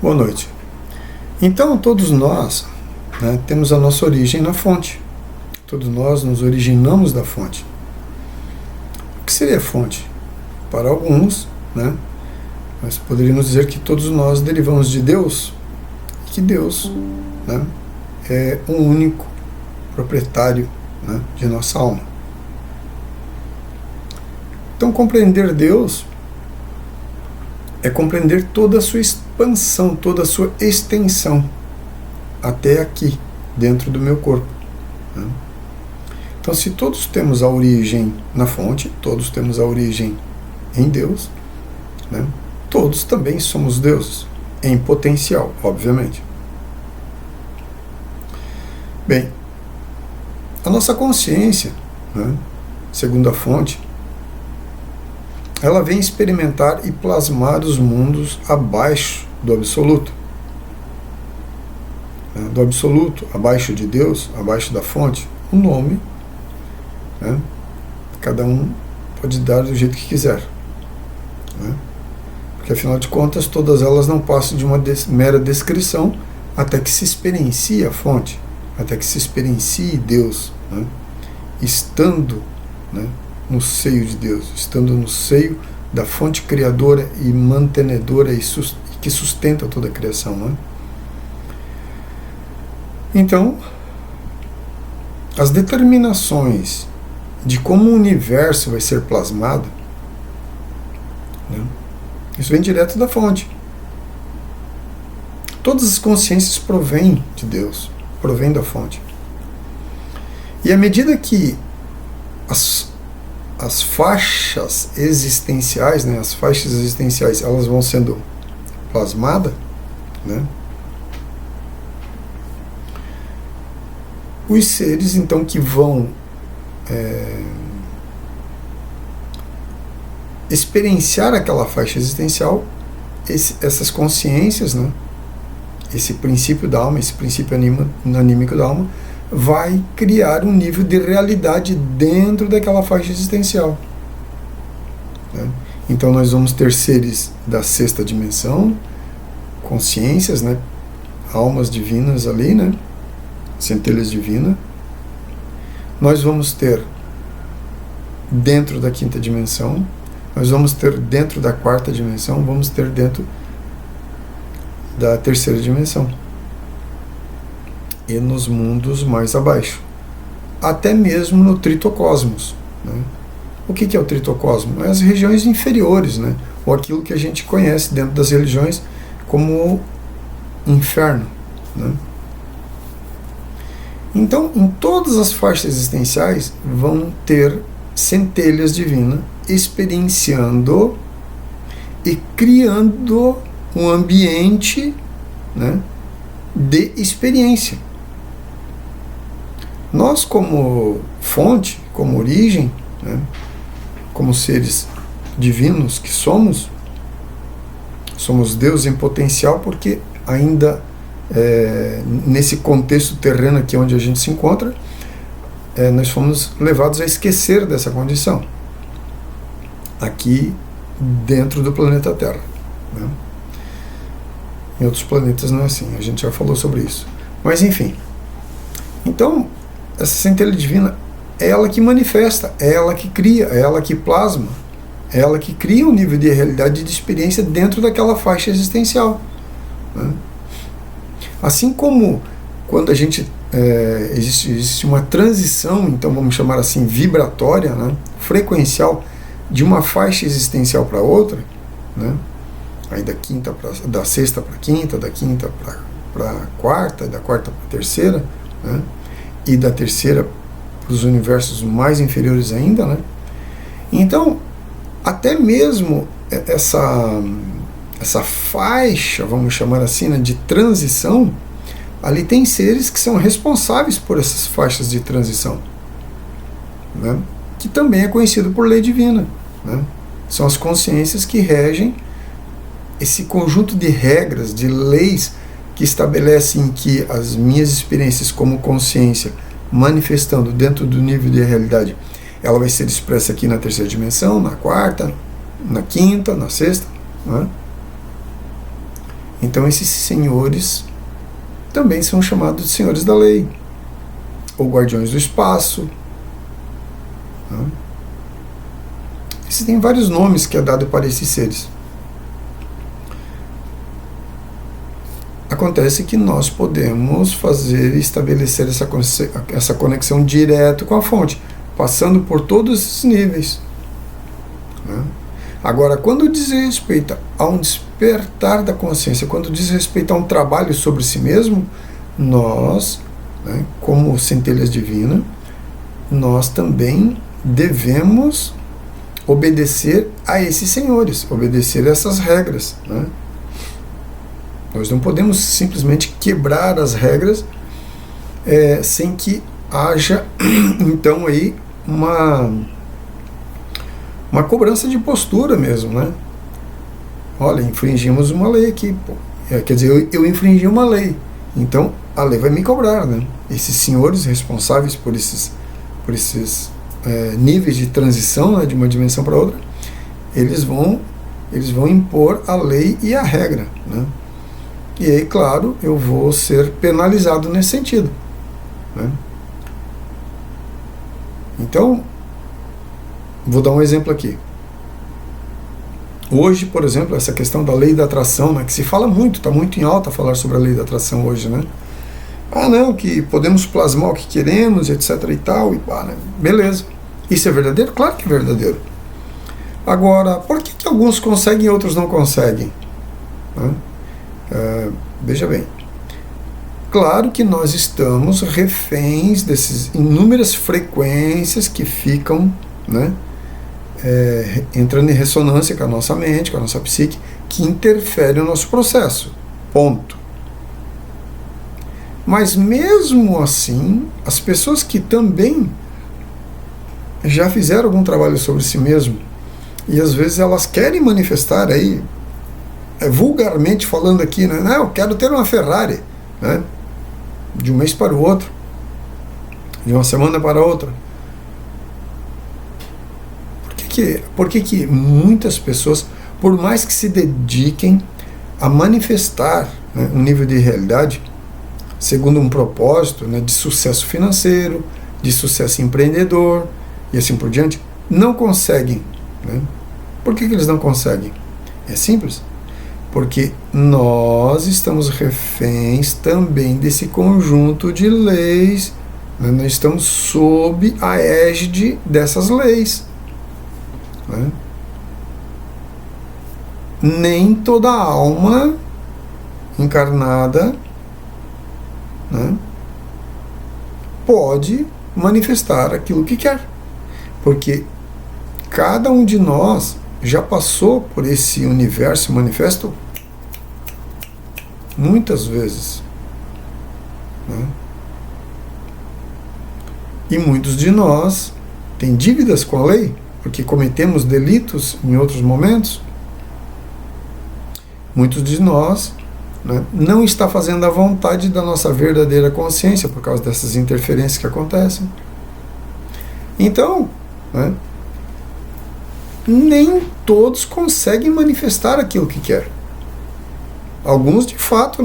Boa noite. Então, todos nós, né, temos a nossa origem na fonte. Todos nós nos originamos da fonte. O que seria fonte? Para alguns, né, nós poderíamos dizer que todos nós derivamos de Deus, e que Deus, né, é o único proprietário, né, de nossa alma. Então, compreender Deus é compreender toda a sua expansão, toda a sua extensão, até aqui, dentro do meu corpo. Né? Então, se todos temos a origem na fonte, todos temos a origem em Deus, né? Todos também somos deuses, em potencial, obviamente. Bem, a nossa consciência, né, segundo a fonte, ela vem experimentar e plasmar os mundos abaixo do absoluto. Do absoluto, abaixo de Deus, abaixo da fonte, o nome, né, cada um pode dar do jeito que quiser. Né? Porque, afinal de contas, todas elas não passam de uma mera descrição até que se experiencie a fonte, até que se experiencie Deus, né, estando, né, no seio de Deus, estando no seio da fonte criadora e mantenedora e que sustenta toda a criação. Né? Então, as determinações de como o universo vai ser plasmado, né, isso vem direto da fonte. Todas as consciências provêm de Deus, provêm da fonte. E à medida que as faixas existenciais, né, as faixas existenciais, elas vão sendo plasmadas, né, os seres, então, que vão experienciar aquela faixa existencial, essas consciências, né, esse princípio da alma, esse princípio anímico da alma, vai criar um nível de realidade dentro daquela faixa existencial. Né? Então nós vamos ter seres da sexta dimensão, consciências, né, almas divinas ali, né, centelhas divinas. Nós vamos ter dentro da quinta dimensão, nós vamos ter dentro da quarta dimensão, vamos ter dentro da terceira dimensão. E nos mundos mais abaixo. Até mesmo no tritocosmos. Né? O que é o tritocosmo? É as regiões inferiores, né? Ou aquilo que a gente conhece dentro das religiões como inferno. Né? Então, em todas as faixas existenciais vão ter centelhas divinas experienciando e criando um ambiente, né, de experiência. Nós, como fonte, como origem, né, como seres divinos que somos Deus em potencial, porque ainda nesse contexto terreno aqui onde a gente se encontra, nós fomos levados a esquecer dessa condição aqui dentro do planeta Terra. Né? Em outros planetas não é assim, a gente já falou sobre isso. Mas enfim, então essa centelha divina é ela que manifesta, é ela que cria, é ela que plasma, é ela que cria um nível de realidade e de experiência dentro daquela faixa existencial. Né? Assim como quando a gente existe uma transição, então vamos chamar assim, vibratória, né, frequencial, de uma faixa existencial para outra, né, aí da sexta para a quinta, da quinta para a quarta, da quarta para a terceira, né, e da terceira para os universos mais inferiores ainda, né. Então, até mesmo essa faixa, vamos chamar assim, né, de transição, ali tem seres que são responsáveis por essas faixas de transição, né, que também é conhecido por lei divina. Né. São as consciências que regem esse conjunto de regras, de leis que estabelecem que as minhas experiências como consciência, manifestando dentro do nível de realidade, ela vai ser expressa aqui na terceira dimensão, na quarta, na quinta, na sexta. Né? Então esses senhores também são chamados de senhores da lei, ou guardiões do espaço. Existem vários nomes que é dado para esses seres. Acontece que nós podemos estabelecer essa conexão direto com a fonte, passando por todos esses níveis. Agora, quando diz respeito a um despertar da consciência, quando diz respeito a um trabalho sobre si mesmo, nós, como centelhas divinas, nós também devemos obedecer a esses senhores, obedecer a essas regras. Nós não podemos simplesmente quebrar as regras sem que haja, então, aí uma cobrança de postura mesmo, Olha, infringimos uma lei aqui, pô. Quer dizer, eu infringi uma lei, então a lei vai me cobrar, Esses senhores responsáveis por esses níveis de transição, de uma dimensão para outra, eles vão impor a lei e a regra, E aí, claro, eu vou ser penalizado nesse sentido, Então, vou dar um exemplo aqui. Hoje, por exemplo, essa questão da lei da atração, que se fala muito, está muito em alta falar sobre a lei da atração hoje, não, que podemos plasmar o que queremos, etc e tal, beleza. Isso é verdadeiro? Claro que é verdadeiro. Agora, por que alguns conseguem e outros não conseguem? Veja bem, claro que nós estamos reféns dessas inúmeras frequências que ficam, entrando em ressonância com a nossa mente, com a nossa psique, que interferem no nosso processo. Ponto. Mas mesmo assim, as pessoas que também já fizeram algum trabalho sobre si mesmo, e às vezes elas querem manifestar aí, vulgarmente falando aqui, eu quero ter uma Ferrari, de um mês para o outro, de uma semana para outra. Por que muitas pessoas, por mais que se dediquem a manifestar um nível de realidade, segundo um propósito de sucesso financeiro, de sucesso empreendedor, e assim por diante, não conseguem? Por que eles não conseguem? É simples. Porque nós estamos reféns também desse conjunto de leis, nós estamos sob a égide dessas leis. Nem toda alma encarnada pode manifestar aquilo que quer, porque cada um de nós já passou por esse universo manifesto muitas vezes, e muitos de nós têm dívidas com a lei, porque cometemos delitos em outros momentos. Muitos de nós não está fazendo a vontade da nossa verdadeira consciência por causa dessas interferências que acontecem. Então, nem todos conseguem manifestar aquilo que quer. Alguns, de fato,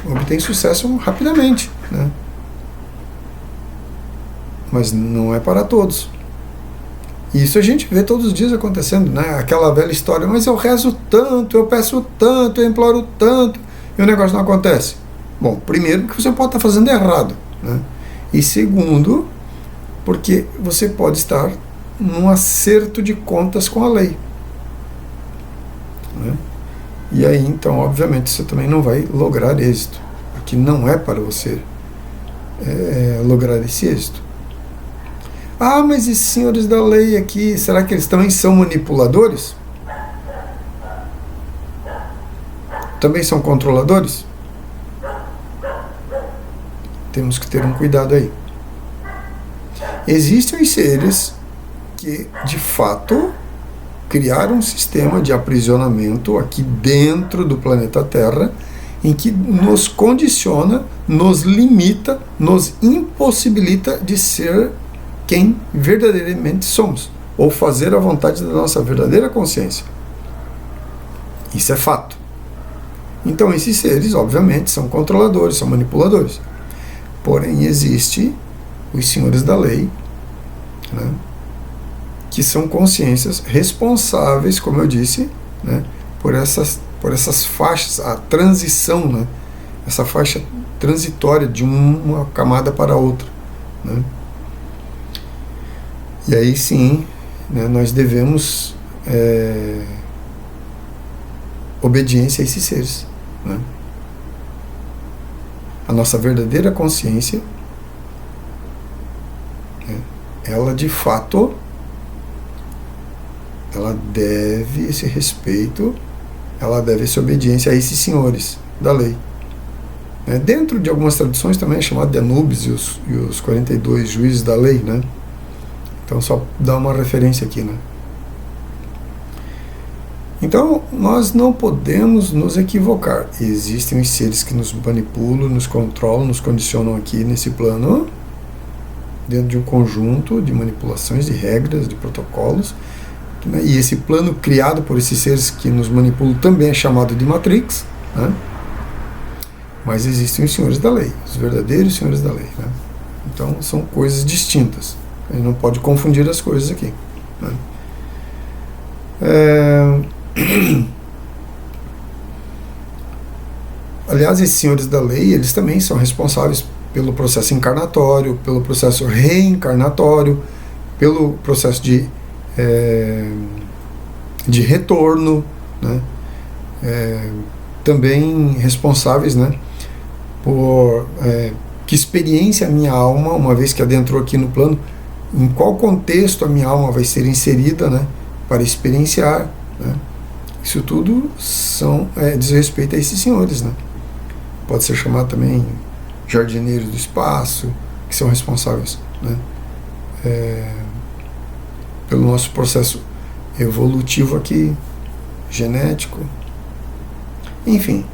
obtêm sucesso rapidamente, mas não é para todos. Isso a gente vê todos os dias acontecendo, aquela velha história, mas eu rezo tanto, eu peço tanto, eu imploro tanto, e o negócio não acontece. Bom, primeiro, porque você pode estar fazendo errado, e segundo, porque você pode estar num acerto de contas com a lei. E aí, então, obviamente, você também não vai lograr êxito, porque não é para você lograr esse êxito. Mas esses senhores da lei aqui, será que eles também são manipuladores? Também são controladores? Temos que ter um cuidado aí. Existem os seres que, de fato, criaram um sistema de aprisionamento aqui dentro do planeta Terra, em que nos condiciona, nos limita, nos impossibilita de ser quem verdadeiramente somos, ou fazer a vontade da nossa verdadeira consciência. Isso é fato. Então esses seres, obviamente, são controladores, são manipuladores. Porém, existe os senhores da lei, né, que são consciências responsáveis, como eu disse, né, por essas faixas, a transição, né, essa faixa transitória de uma camada para outra, né. E aí sim, né, nós devemos obediência a esses seres, né. A nossa verdadeira consciência, né, ela de fato, ela deve esse respeito, ela deve essa obediência a esses senhores da lei. Dentro de algumas traduções também é chamado de Anubis e os 42 juízes da lei, né? Então só dá uma referência aqui, né? Então nós não podemos nos equivocar. Existem os seres que nos manipulam, nos controlam, nos condicionam aqui nesse plano, dentro de um conjunto de manipulações, de regras, de protocolos, né? E esse plano criado por esses seres que nos manipulam também é chamado de Matrix, né? Mas existem os senhores da lei, os verdadeiros senhores da lei, né? Então são coisas distintas. A gente não pode confundir as coisas aqui, né? Aliás, esses senhores da lei, eles também são responsáveis pelo processo encarnatório, pelo processo reencarnatório, pelo processo de retorno, né? Também responsáveis, né, por que experiência a minha alma, uma vez que adentrou aqui no plano, em qual contexto a minha alma vai ser inserida, né, para experienciar, né? Isso tudo diz respeito a esses senhores, né? Pode ser chamado também jardineiros do espaço, que são responsáveis, né, pelo nosso processo evolutivo aqui, genético. Enfim,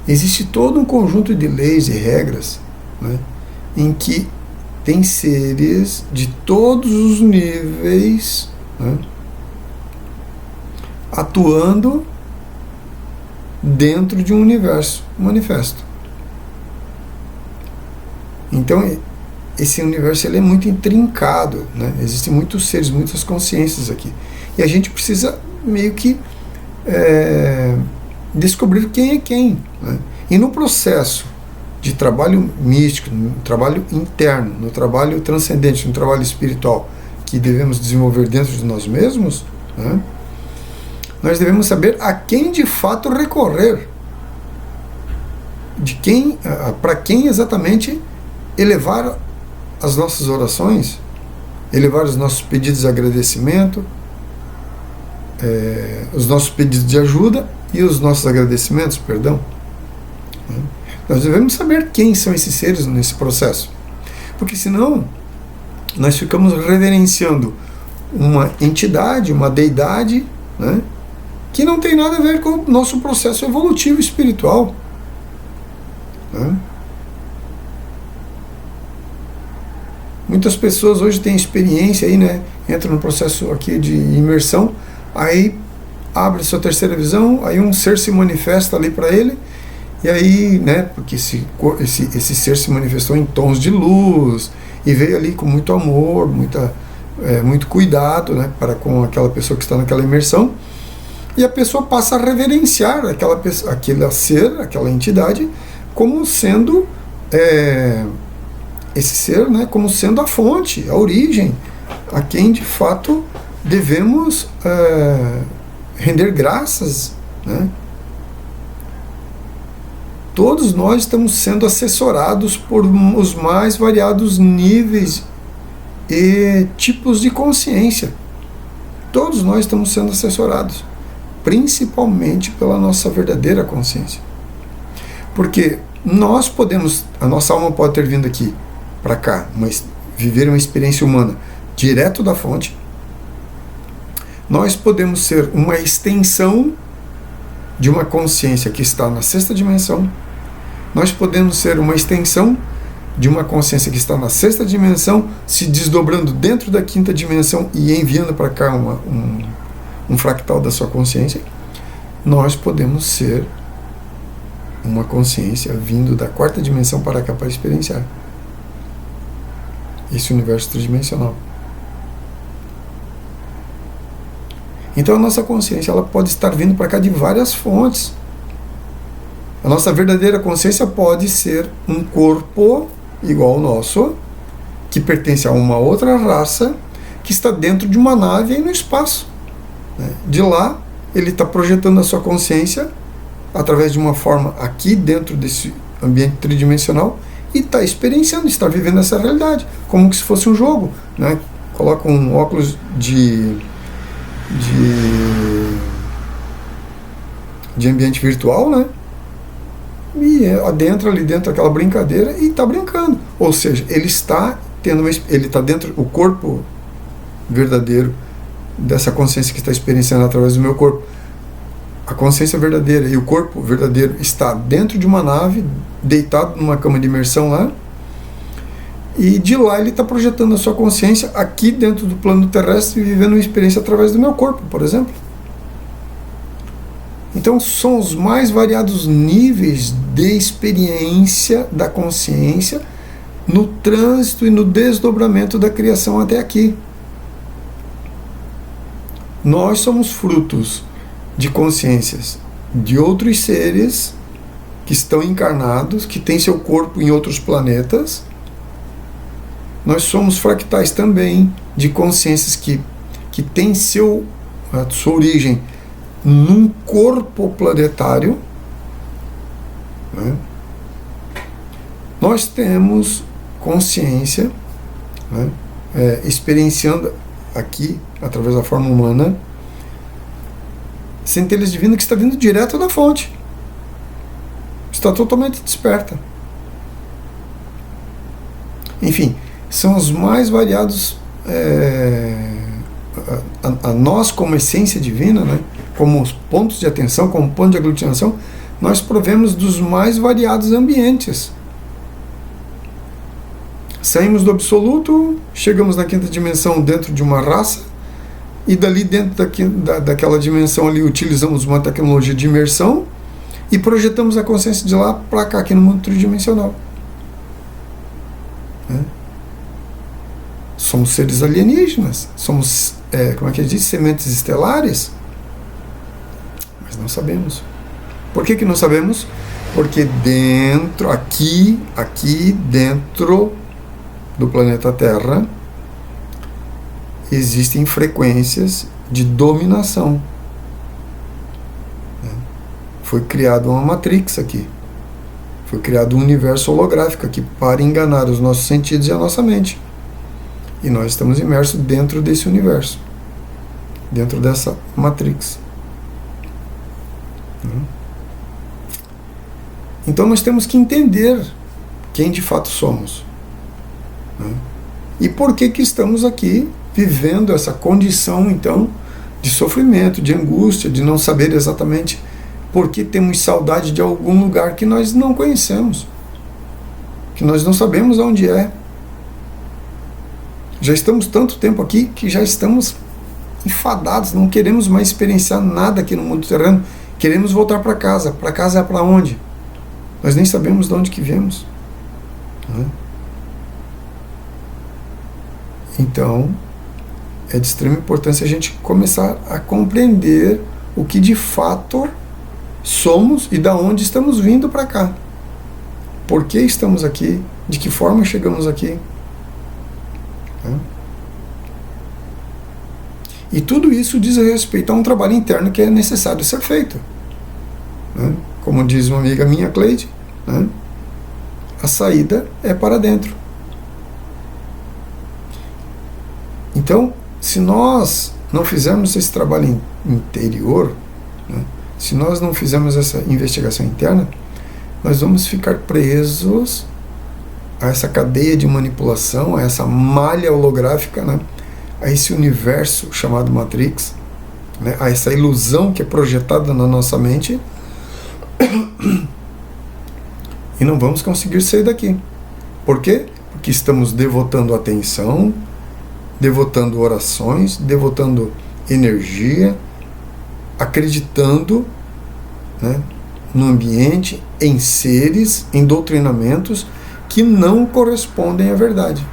existe todo um conjunto de leis e regras, né, em que tem seres de todos os níveis, né, atuando dentro de um universo manifesto. Então, esse universo ele é muito intrincado, né? Existem muitos seres, muitas consciências aqui. E a gente precisa meio que descobrir quem é quem, né? E no processo de trabalho místico, no trabalho interno, no trabalho transcendente, no trabalho espiritual que devemos desenvolver dentro de nós mesmos, né, nós devemos saber a quem de fato recorrer, para quem exatamente elevar as nossas orações, elevar os nossos pedidos de agradecimento, os nossos pedidos de ajuda e os nossos agradecimentos, perdão. Nós devemos saber quem são esses seres nesse processo, porque senão nós ficamos reverenciando uma entidade, uma deidade, né, que não tem nada a ver com o nosso processo evolutivo espiritual, né? Muitas pessoas hoje têm experiência aí, né? Entram no processo aqui de imersão, aí abre sua terceira visão, aí um ser se manifesta ali para ele, e aí, né? Porque esse ser se manifestou em tons de luz e veio ali com muito amor, muito cuidado, né? Para com aquela pessoa que está naquela imersão, e a pessoa passa a reverenciar aquele ser, aquela entidade, como sendo esse ser, né, como sendo a fonte, a origem, a quem de fato devemos render graças, né? Todos nós estamos sendo assessorados por os mais variados níveis e tipos de consciência. Todos nós estamos sendo assessorados, principalmente pela nossa verdadeira consciência. Porque a nossa alma pode ter vindo aqui para cá, viver uma experiência humana direto da fonte. Nós podemos ser uma extensão de uma consciência que está na sexta dimensão. Nós podemos ser uma extensão de uma consciência que está na sexta dimensão, se desdobrando dentro da quinta dimensão e enviando para cá um fractal da sua consciência. Nós podemos ser uma consciência vindo da quarta dimensão para cá para experienciar esse universo tridimensional. Então a nossa consciência ela pode estar vindo para cá de várias fontes. A nossa verdadeira consciência pode ser um corpo igual ao nosso, que pertence a uma outra raça, que está dentro de uma nave aí no espaço. De lá, ele está projetando a sua consciência através de uma forma aqui dentro desse ambiente tridimensional e está experienciando, está vivendo essa realidade, como se fosse um jogo, né? Coloca um óculos de ambiente virtual, né? E adentra ali dentro daquela brincadeira e está brincando. Ou seja, ele está ele está dentro, o corpo verdadeiro dessa consciência que está experienciando através do meu corpo. A consciência verdadeira e o corpo verdadeiro está dentro de uma nave, deitado numa cama de imersão lá, e de lá ele está projetando a sua consciência aqui dentro do plano terrestre, vivendo uma experiência através do meu corpo, por exemplo. Então são os mais variados níveis de experiência da consciência no trânsito e no desdobramento da criação até aqui. Nós somos frutos de consciências de outros seres que estão encarnados, que têm seu corpo em outros planetas. Nós somos fractais também de consciências que têm sua origem num corpo planetário. Né? Nós temos consciência, né? Experienciando aqui, através da forma humana, centelhas divinas que está vindo direto da fonte. Está totalmente desperta. Enfim, são os mais variados. A nós, como essência divina, né, como os pontos de atenção, como ponto de aglutinação, nós provemos dos mais variados ambientes. Saímos do absoluto, chegamos na quinta dimensão dentro de uma raça, e dali dentro daquela dimensão ali utilizamos uma tecnologia de imersão e projetamos a consciência de lá para cá, aqui no mundo tridimensional. Somos seres alienígenas, somos, como é que diz, sementes estelares, mas não sabemos. Por que não sabemos? Porque dentro, aqui dentro do planeta Terra, existem frequências de dominação. Foi criada uma Matrix aqui. Foi criado um universo holográfico aqui para enganar os nossos sentidos e a nossa mente. E nós estamos imersos dentro desse universo, dentro dessa Matrix. Então nós temos que entender quem de fato somos. E por que estamos aqui vivendo essa condição, então, de sofrimento, de angústia, de não saber exatamente por que temos saudade de algum lugar que nós não conhecemos, que nós não sabemos onde é. Já estamos tanto tempo aqui que já estamos enfadados, não queremos mais experienciar nada aqui no mundo terreno, queremos voltar para casa. Para casa é para onde? Nós nem sabemos de onde que viemos. Então, é de extrema importância a gente começar a compreender o que de fato somos e da onde estamos vindo para cá. Por que estamos aqui? De que forma chegamos aqui? E tudo isso diz respeito a um trabalho interno que é necessário ser feito. Como diz uma amiga minha, Cleide, a saída é para dentro. Então, se nós não fizermos esse trabalho interior, se nós não fizermos essa investigação interna, nós vamos ficar presos a essa cadeia de manipulação, a essa malha holográfica, a esse universo chamado Matrix, a essa ilusão que é projetada na nossa mente, e não vamos conseguir sair daqui. Por quê? Porque estamos devotando atenção, devotando orações, devotando energia, acreditando no ambiente, em seres, em doutrinamentos que não correspondem à verdade.